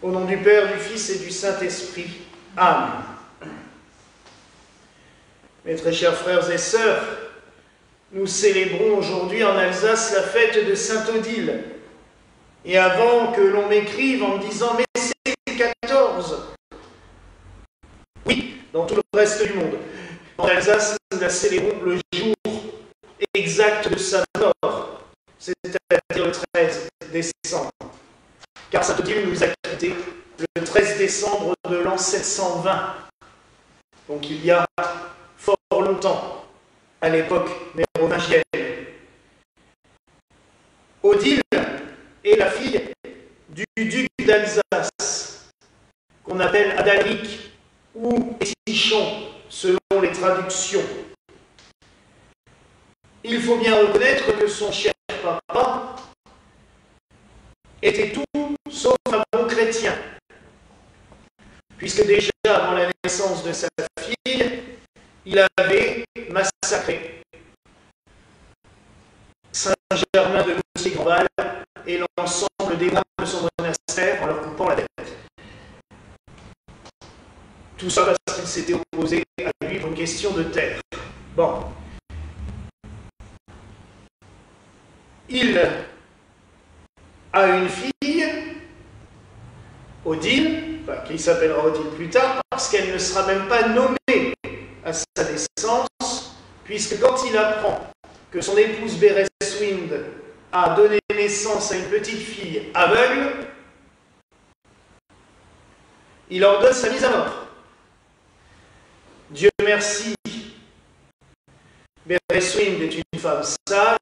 Au nom du Père, du Fils et du Saint-Esprit. Amen. Mes très chers frères et sœurs, nous célébrons aujourd'hui en Alsace la fête de Sainte-Odile. Et avant que l'on m'écrive en me disant « mais c'est le 14 », oui, dans tout le reste du monde. En Alsace, nous la célébrons le jour exact de sa mort, c'est-à-dire le 13 décembre. Car Sainte-Odile nous a quittés le 13 décembre de l'an 720. Donc il y a fort longtemps, à l'époque mérovingienne. Odile est la fille du duc d'Alsace, qu'on appelle Adalric ou Étichon, selon les traductions. Il faut bien reconnaître que son cher papa était tout sauf un bon chrétien, puisque déjà avant la naissance de sa fille, il avait massacré Saint-Germain de Moutier-Grandval et l'ensemble des moines de son monastère en leur coupant la tête. Tout ça parce qu'il s'était opposé à lui pour une question de terre. Bon. Il a une fille, Odile, qui s'appellera Odile plus tard, parce qu'elle ne sera même pas nommée à sa naissance, puisque quand il apprend que son épouse Bereswind a donné naissance à une petite fille aveugle, il ordonne sa mise à mort. Dieu merci, Bereswind est une femme sage,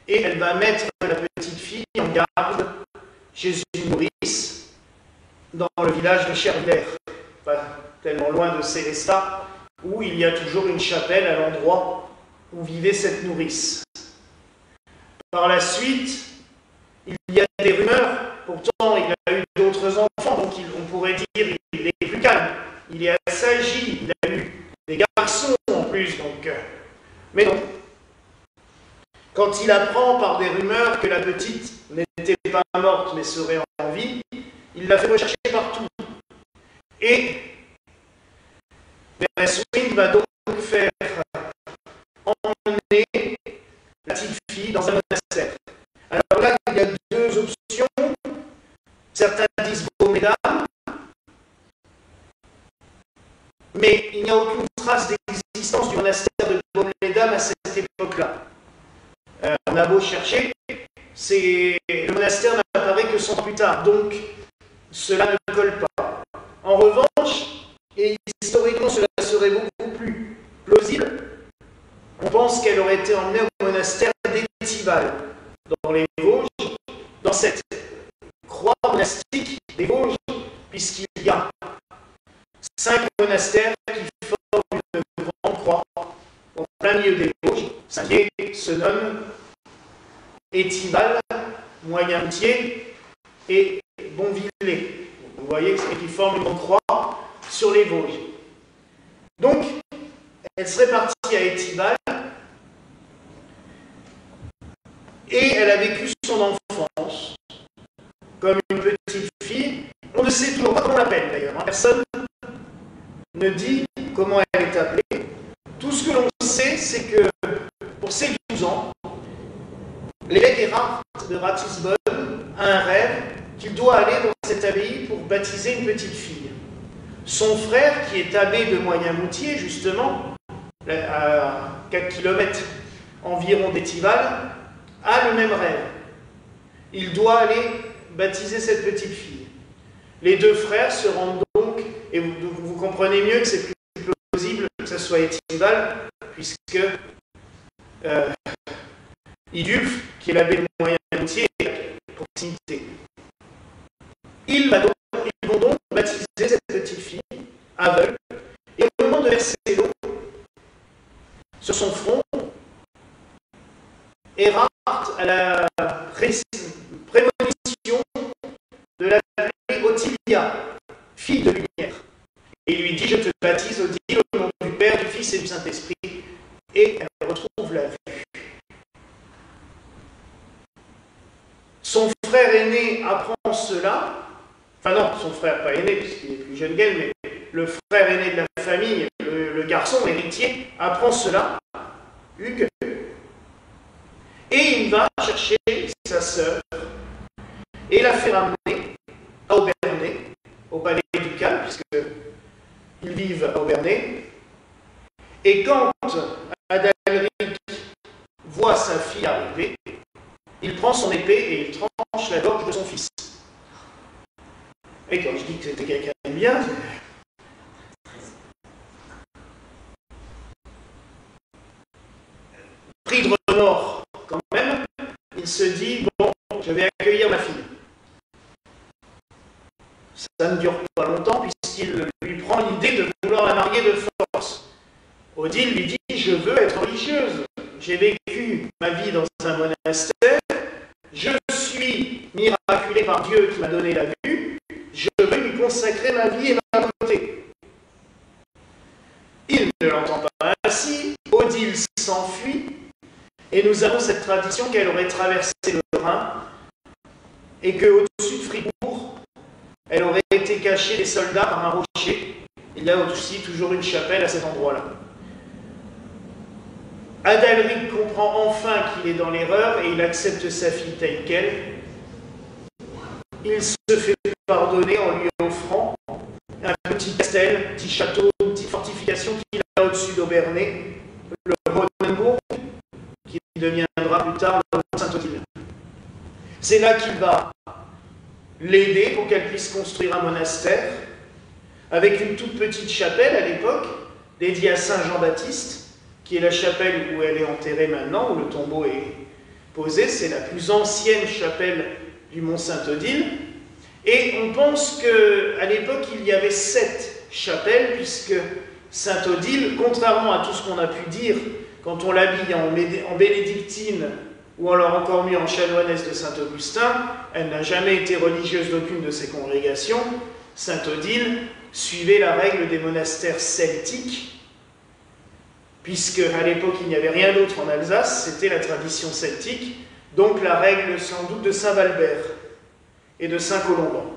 et elle va mettre la petite fille en garde chez une nourrice dans le village de Chervillers, pas tellement loin de Sélestat, où il y a toujours une chapelle à l'endroit où vivait cette nourrice. Par la suite, il y a des rumeurs, pourtant il a eu d'autres enfants, donc on pourrait dire qu'il est plus calme, il est assagi, il a eu des garçons en plus, donc... mais non. Quand il apprend par des rumeurs que la petite n'était pas morte mais serait en vie, il l'a fait rechercher partout. Et Bereswind va donc faire emmener la petite fille dans un monastère. Alors là, il y a deux options. Certains disent Bomeda, mais il n'y a aucune trace d'existence du monastère de Bomeda à cette époque-là. On a beau chercher, le monastère n'apparaît que 100 ans plus tard, donc cela ne colle pas. En revanche, et historiquement cela serait beaucoup plus plausible, on pense qu'elle aurait été emmenée au monastère d'Étival, dans les Vosges, dans cette croix monastique des Vosges, puisqu'il y a 5 monastères qui forment une grande croix au plein milieu des Vosges, Saint-Dié, Senonne, Étival, Moyenmoutier et Bonvillers. Vous voyez, c'est qui forment une grande croix sur les Vosges. Donc, elle serait partie à Étival et elle a vécu son enfance comme une petite fille. On ne sait toujours pas comment on l'appelle d'ailleurs. Personne ne dit comment elle est appelée. Tout ce que l'on sait, c'est que pour ses 12 ans, l'évêque Erhard de Ratisbonne a un rêve qu'il doit aller dans cette abbaye pour baptiser une petite fille. Son frère, qui est abbé de Moyenmoutier, justement, à 4 km environ d'Étival, a le même rêve. Il doit aller baptiser cette petite fille. Les deux frères se rendent donc, et vous comprenez mieux que c'est plus plausible que ce soit Étival, puisque Idulphe, qui est l'abbé de Moyenmoutier, est à proximité. Ils vont donc baptiser cette petite fille aveugle, et au moment de verser l'eau sur son front, Erhard a la prémonition de l'appeler Ottilia, fille de lumière. Et il lui dit, je te baptise, Odile, au nom du Père, du Fils et du Saint-Esprit. Et elle retrouve la vue. Son frère aîné apprend cela, enfin non, son frère, pas aîné, puisqu'il est plus jeune qu'elle, mais le frère aîné de la famille, le garçon, l'héritier, apprend cela, Hugues, et il va chercher sa sœur et la fait ramener à Aubernais, au palais ducal, puisqu'ils vivent à Aubernais. Et quand Adalric voit sa fille arriver, il prend son épée et il tranche la gorge de son fils. Et quand je dis que c'était quelqu'un de bien, pris de remords quand même, il se dit, bon, je vais accueillir ma fille. Ça ne dure pas longtemps puisqu'il lui prend l'idée de vouloir la marier de force. Odile lui dit, je veux être religieuse. J'ai vécu ma vie dans un monastère. Je suis miraculé par Dieu qui m'a donné la vue. Je veux lui consacrer ma vie et ma volonté. Il ne l'entend pas ainsi. Odile s'enfuit. Et nous avons cette tradition qu'elle aurait traversé le Rhin et qu'au-dessus de Fribourg, elle aurait été cachée des soldats par un rocher. Il y a aussi toujours une chapelle à cet endroit-là. Adalric comprend enfin qu'il est dans l'erreur et il accepte sa fille telle qu'elle. Il se fait pardonner en lui offrant un petit castel, un petit château, une petite fortification qu'il a au-dessus d'Aubernais, le Ronenbourg, qui deviendra plus tard le Mont-Saint-Odile. C'est là qu'il va l'aider pour qu'elle puisse construire un monastère, avec une toute petite chapelle à l'époque, dédiée à Saint Jean-Baptiste, qui est la chapelle où elle est enterrée maintenant, où le tombeau est posé. C'est la plus ancienne chapelle du Mont-Saint-Odile. Et on pense qu'à l'époque, il y avait 7 chapelles, puisque Saint-Odile, contrairement à tout ce qu'on a pu dire, quand on l'habille en bénédictine, ou alors encore mieux en chanoinesse de Saint-Augustin, elle n'a jamais été religieuse d'aucune de ses congrégations. Saint-Odile suivait la règle des monastères celtiques, puisque à l'époque il n'y avait rien d'autre en Alsace, c'était la tradition celtique, donc la règle sans doute de Saint-Valbert et de Saint-Colomban.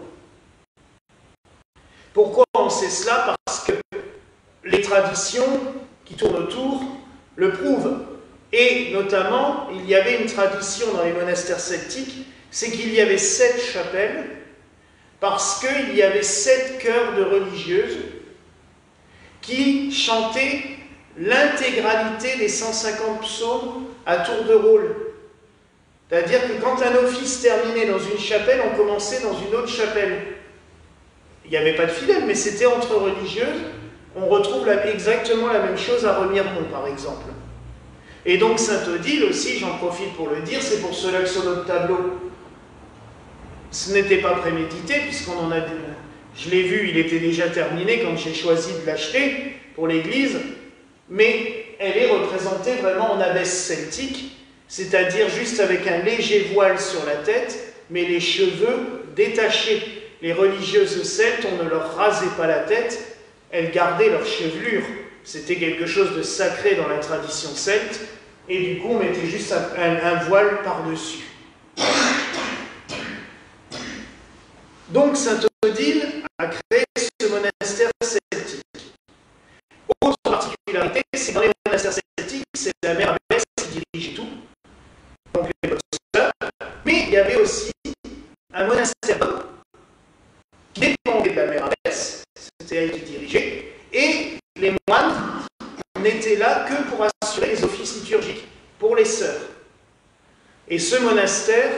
Pourquoi on sait cela? Parce que les traditions qui tournent autour le prouvent. Et notamment, il y avait une tradition dans les monastères celtiques, c'est qu'il y avait 7 chapelles, parce qu'il y avait 7 chœurs de religieuses qui chantaient l'intégralité des 150 psaumes à tour de rôle. C'est-à-dire que quand un office terminait dans une chapelle, on commençait dans une autre chapelle. Il n'y avait pas de fidèles, mais c'était entre religieuses. On retrouve exactement la même chose à Remiremont, par exemple. Et donc Saint-Odile aussi, j'en profite pour le dire, c'est pour cela que sur notre tableau, ce n'était pas prémédité, puisqu'on en a... Je l'ai vu, il était déjà terminé quand j'ai choisi de l'acheter pour l'église, mais elle est représentée vraiment en abbesse celtique, c'est-à-dire juste avec un léger voile sur la tête, mais les cheveux détachés. Les religieuses celtes, on ne leur rasait pas la tête, elles gardaient leur chevelure. C'était quelque chose de sacré dans la tradition celte, et du coup on mettait juste un voile par-dessus. Donc Saint-Odile a créé ce monastère celtique. Autre particularité, c'est que dans les monastères celtiques, c'est la mère abbesse qui dirigeait tout, donc les bonnes sœurs, mais il y avait aussi un monastère qui dépendait de la mère abbesse, c'était elle qui dirigeait, et les moines n'étaient là que pour assurer les offices liturgiques, pour les sœurs. Et ce monastère,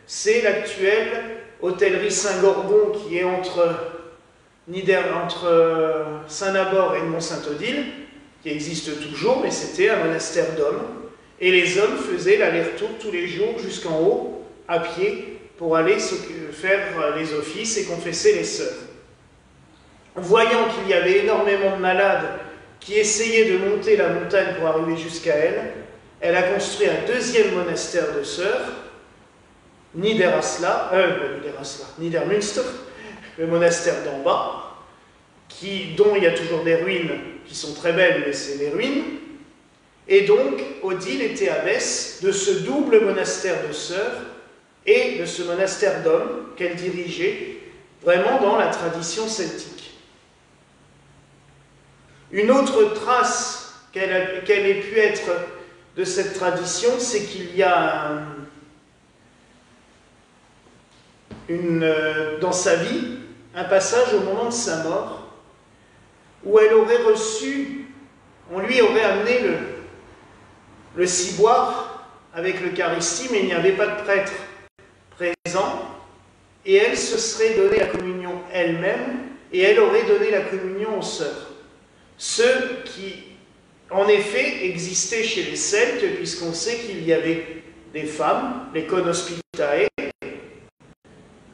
c'est l'actuelle hôtellerie Saint-Gorgon qui est entre Saint-Nabord et le Mont-Saint-Odile, qui existe toujours, mais c'était un monastère d'hommes. Et les hommes faisaient l'aller-retour tous les jours jusqu'en haut, à pied, pour aller faire les offices et confesser les sœurs. Voyant qu'il y avait énormément de malades qui essayaient de monter la montagne pour arriver jusqu'à elle, elle a construit un deuxième monastère de sœurs, Niedermünster, le monastère d'en bas, dont il y a toujours des ruines qui sont très belles, mais c'est des ruines. Et donc, Odile était abbesse de ce double monastère de sœurs et de ce monastère d'hommes qu'elle dirigeait vraiment dans la tradition celtique. Une autre trace qu'elle ait pu être de cette tradition, c'est qu'il y a dans sa vie un passage au moment de sa mort où elle aurait reçu, on lui aurait amené le ciboire avec l'Eucharistie, mais il n'y avait pas de prêtre présent, et elle se serait donné la communion elle-même, et elle aurait donné la communion aux sœurs. Ceux qui, en effet, existaient chez les Celtes, puisqu'on sait qu'il y avait des femmes, les conospitae.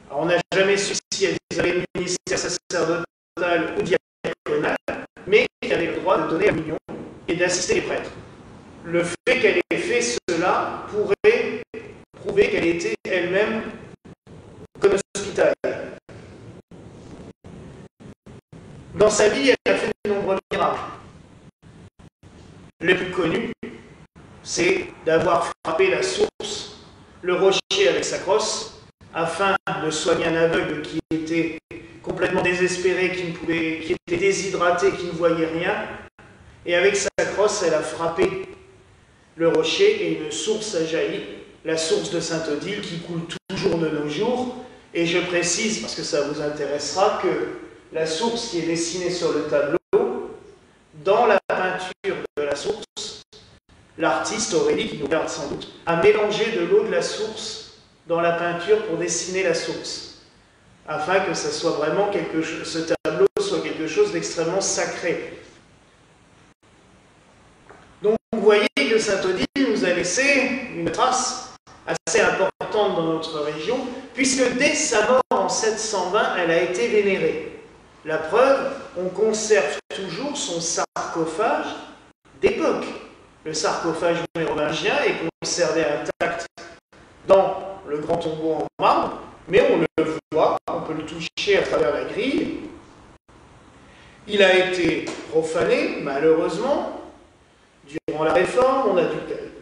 Alors, on n'a jamais su si elles avaient le ministère sacerdotal ou diaconal, mais qui avaient le droit de donner la communion et d'assister les prêtres. Le fait qu'elle ait fait cela pourrait prouver qu'elle était elle-même conospitae. Dans sa vie, elle a fait de nombreux miracles. Le plus connu, c'est d'avoir frappé la source, le rocher avec sa crosse, afin de soigner un aveugle qui était complètement désespéré, qui était déshydraté, qui ne voyait rien. Et avec sa crosse, elle a frappé le rocher et une source a jailli, la source de Sainte-Odile qui coule toujours de nos jours. Et je précise, parce que ça vous intéressera, que la source qui est dessinée sur le tableau, dans la peinture de la source, l'artiste Aurélie, qui nous regarde sans doute, a mélangé de l'eau de la source dans la peinture pour dessiner la source, afin que ça soit vraiment ce tableau soit quelque chose d'extrêmement sacré. Donc vous voyez que Sainte-Odile nous a laissé une trace assez importante dans notre région, puisque dès sa mort en 720, elle a été vénérée. La preuve, on conserve toujours son sarcophage d'époque. Le sarcophage mérovingien est conservé intact dans le grand tombeau en marbre, mais on le voit, on peut le toucher à travers la grille. Il a été profané, malheureusement, durant la Réforme, on a dû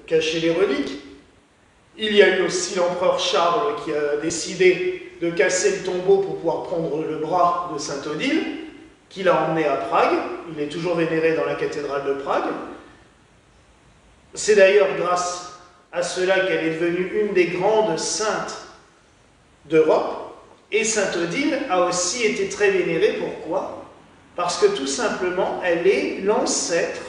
cacher les reliques. Il y a eu aussi l'empereur Charles qui a décidé de casser le tombeau pour pouvoir prendre le bras de Sainte-Odile, qu'il a emmené à Prague. Il est toujours vénéré dans la cathédrale de Prague. C'est d'ailleurs grâce à cela qu'elle est devenue une des grandes saintes d'Europe. Et Sainte-Odile a aussi été très vénérée. Pourquoi? Parce que tout simplement, elle est l'ancêtre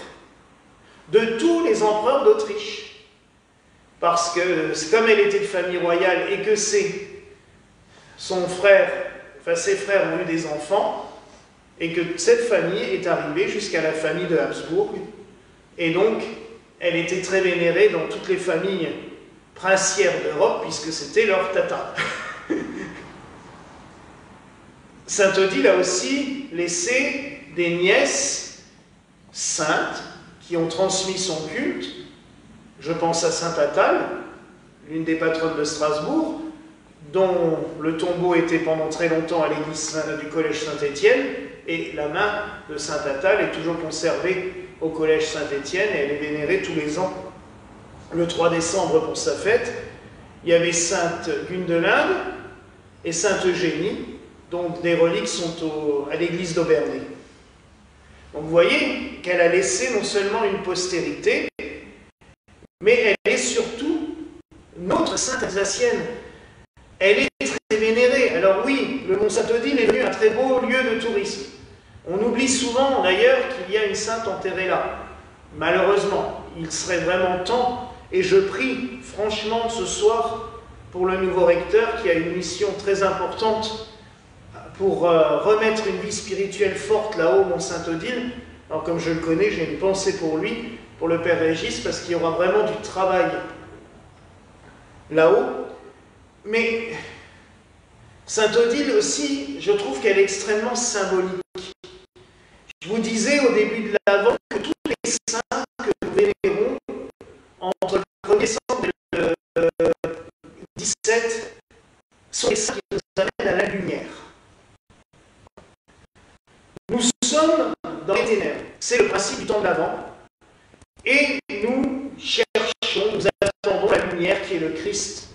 de tous les empereurs d'Autriche. Parce que, comme elle était de famille royale et que ses frères ont eu des enfants, et que cette famille est arrivée jusqu'à la famille de Habsbourg, et donc elle était très vénérée dans toutes les familles princières d'Europe, puisque c'était leur tata. Sainte-Odile a aussi laissé des nièces saintes qui ont transmis son culte. Je pense à Sainte Atale, l'une des patronnes de Strasbourg, dont le tombeau était pendant très longtemps à l'église du collège Saint-Étienne, et la main de Sainte Atale est toujours conservée au collège Saint-Étienne, et elle est vénérée tous les ans, le 3 décembre pour sa fête. Il y avait Sainte Gundelinde et Sainte Eugénie, dont des reliques sont à l'église d'Aubernay. Donc vous voyez qu'elle a laissé non seulement une postérité, mais elle est surtout notre sainte alsacienne. Elle est très vénérée. Alors oui, le Mont Sainte-Odile est devenu un très beau lieu de tourisme. On oublie souvent d'ailleurs qu'il y a une sainte enterrée là. Malheureusement, il serait vraiment temps, et je prie franchement ce soir pour le nouveau recteur qui a une mission très importante pour remettre une vie spirituelle forte là-haut au Mont Sainte-Odile. Alors comme je le connais, j'ai une pensée pour lui, pour le Père Régis, parce qu'il y aura vraiment du travail là-haut. Mais Sainte-Odile aussi, je trouve qu'elle est extrêmement symbolique. Je vous disais au début de l'Avent que tous les saints que nous vénérons entre le 1er décembre et le 17 sont les saints qui nous amènent à la lumière. Nous sommes dans les ténèbres. C'est le principe du temps de l'Avent. Et nous cherchons, nous attendons la lumière qui est le Christ.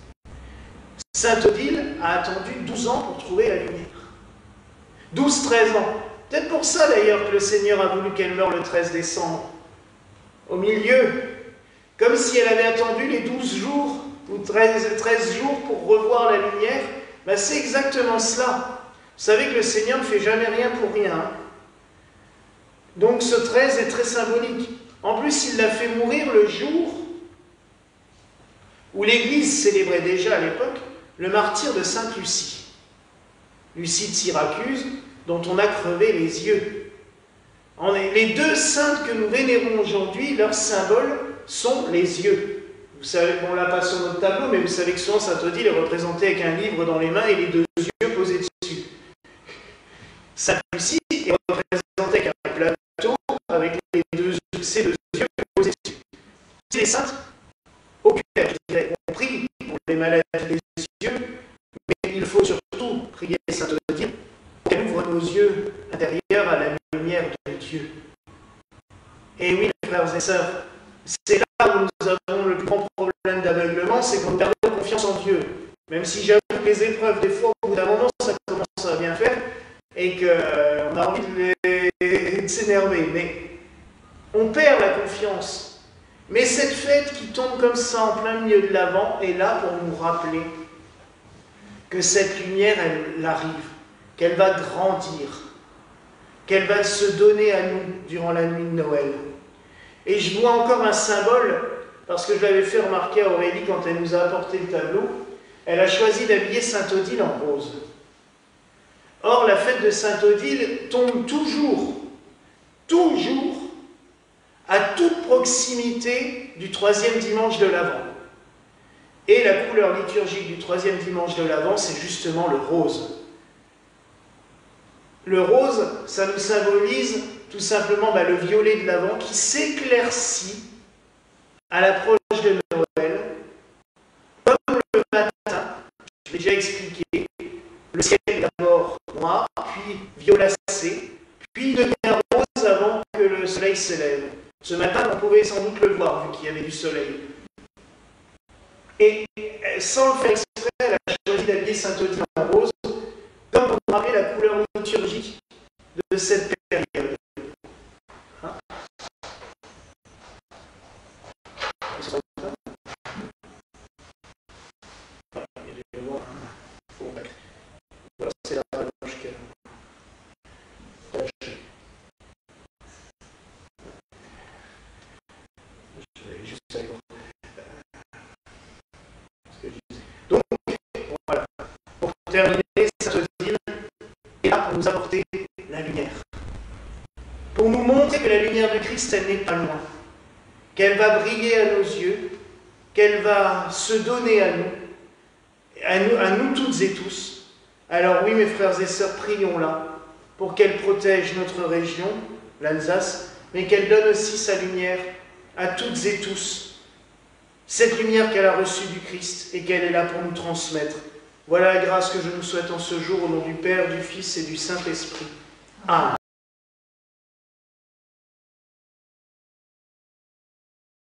Sainte-Odile a attendu 12 ans pour trouver la lumière. 12-13 ans. Peut-être pour ça d'ailleurs que le Seigneur a voulu qu'elle meure le 13 décembre. Au milieu, comme si elle avait attendu les 12 jours ou 13 jours pour revoir la lumière. Ben, c'est exactement cela. Vous savez que le Seigneur ne fait jamais rien pour rien. Hein. Donc ce 13 est très symbolique. En plus, il l'a fait mourir le jour où l'Église célébrait déjà à l'époque le martyre de Sainte Lucie. Lucie de Syracuse, dont on a crevé les yeux. Les deux saintes que nous vénérons aujourd'hui, leurs symboles sont les yeux. Vous savez, on ne l'a pas sur notre tableau, mais vous savez que souvent Sainte Odile est représentée avec un livre dans les mains et les deux yeux posés dessus. Sainte Lucie est représentée avec un plateau avec ses deux yeux posés dessus. C'est les saintes oculaires, je dirais. On prie pour les maladies des yeux, mais il faut surtout prier Sainte Odile pour qu'elle ouvre nos yeux intérieurs à la lumière de Dieu. Et oui, frères et sœurs, c'est là où nous avons le plus grand problème d'aveuglement, c'est qu'on perd confiance en Dieu. Même si j'avoue que les épreuves, des fois, au bout d'un moment, ça commence à bien faire et qu'on a envie de s'énerver. Mais on perd la confiance. Mais cette fête qui tombe comme ça en plein milieu de l'Avent est là pour nous rappeler que cette lumière, elle arrive, qu'elle va grandir, qu'elle va se donner à nous durant la nuit de Noël. Et je vois encore un symbole, parce que je l'avais fait remarquer à Aurélie quand elle nous a apporté le tableau. Elle a choisi d'habiller Sainte Odile en rose. Or, la fête de Sainte Odile tombe toujours, à toute proximité du 3e dimanche de l'Avent. Et la couleur liturgique du 3e dimanche de l'Avent, c'est justement le rose. Le rose, ça nous symbolise tout simplement le violet de l'Avent qui s'éclaircit à l'approche de Noël, comme le matin, je l'ai déjà expliqué, le ciel est d'abord noir, puis violacé, puis il devient rose avant que le soleil s'élève. Ce matin, on pouvait sans doute le voir, vu qu'il y avait du soleil. Et sans le faire exprès, elle a choisi d'habiller Sainte Odile en rose, comme pour rappeler la couleur liturgique de cette période. Hein? C'est la rallonge qu'elle a. Je vais juste aller voir. Donc, voilà. Pour terminer, Sainte Odile est là pour nous apporter la lumière. Pour nous montrer que la lumière de Christ, elle n'est pas loin. Qu'elle va briller à nos yeux, qu'elle va se donner à nous toutes et tous. Alors oui, mes frères et sœurs, prions-la pour qu'elle protège notre région, l'Alsace, mais qu'elle donne aussi sa lumière à toutes et tous. Cette lumière qu'elle a reçue du Christ et qu'elle est là pour nous transmettre. Voilà la grâce que je nous souhaite en ce jour, au nom du Père, du Fils et du Saint-Esprit. Amen.